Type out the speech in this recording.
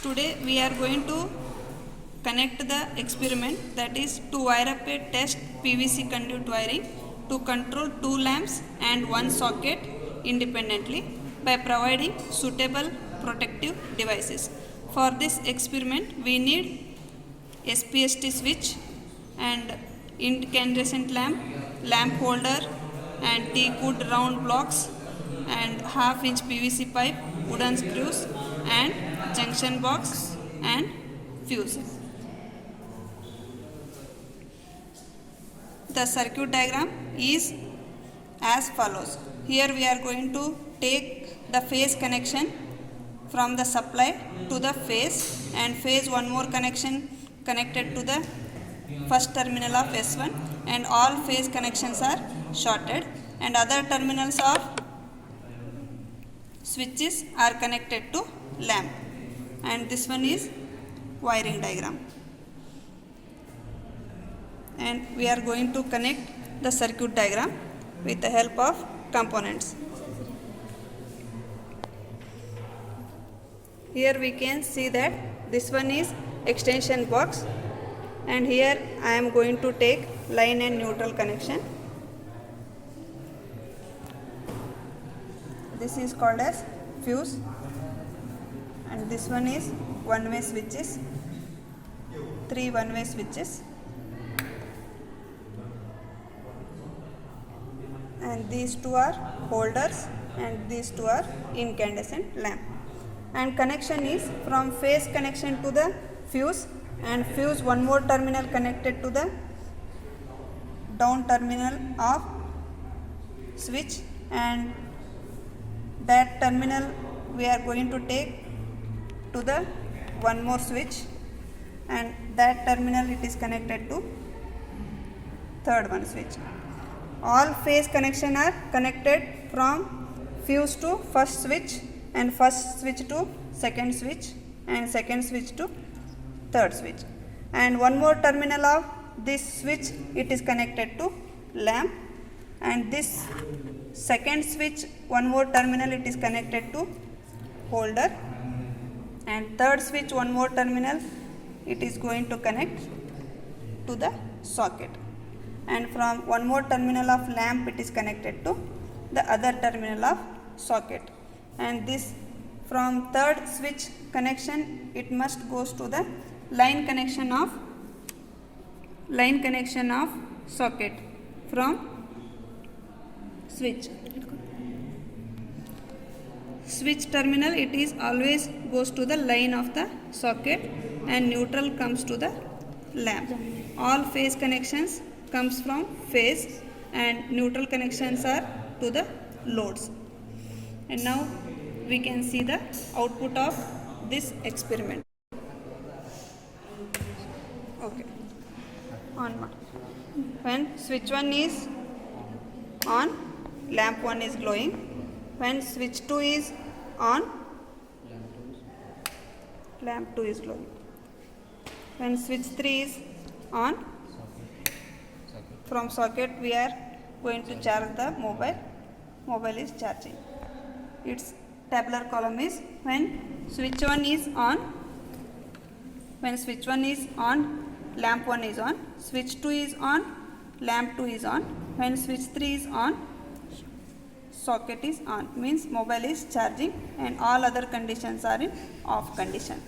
Today we are going to connect the experiment, that is to wire up a test PVC conduit wiring to control 2 lamps and 1 socket independently by providing suitable protective devices. For this experiment we need SPST switch and incandescent lamp, lamp holder and teak wood round blocks and half-inch PVC pipe, wooden screws and junction box and fuse. The circuit diagram is as follows. Here we are going to take the phase connection from the supply to the phase, and phase one more connection connected to the first terminal of S1, and all phase connections are shorted, and other terminals of switches are connected to lamp, and this one is wiring diagram. And we are going to connect the circuit diagram with the help of components. Here we can see that this one is extension box, and here I am going to take line and neutral connection. This is called as fuse, and this one is one-way switches, 3 one-way switches, and these two are holders and these two are incandescent lamp. And connection is from phase connection to the fuse, and fuse one more terminal connected to the down terminal of switch, and that terminal we are going to take to the one more switch, and that terminal it is connected to third one switch. All phase connection are connected from fuse to first switch, and first switch to second switch, and second switch to third switch, and one more terminal of this switch it is connected to lamp, and this second switch one more terminal it is connected to holder, and third switch one more terminal it is going to connect to the socket, and from one more terminal of lamp it is connected to the other terminal of socket, and this from third switch connection it must goes to the line connection of socket from switch terminal. It is always goes to the line of the socket, and neutral comes to the lamp. All phase connections comes from phase, and neutral connections are to the loads. And now we can see the output of this experiment. Okay. When switch 1 is on, lamp 1 is glowing. When switch 2 is on, lamp 2 is glowing. When switch 3 is on, from socket we are going to charge the mobile is charging. Its tabular column is when switch 1 is on, lamp 1 is on, switch 2 is on, lamp 2 is on, when switch 3 is on, socket is on, means mobile is charging, and all other conditions are in off condition.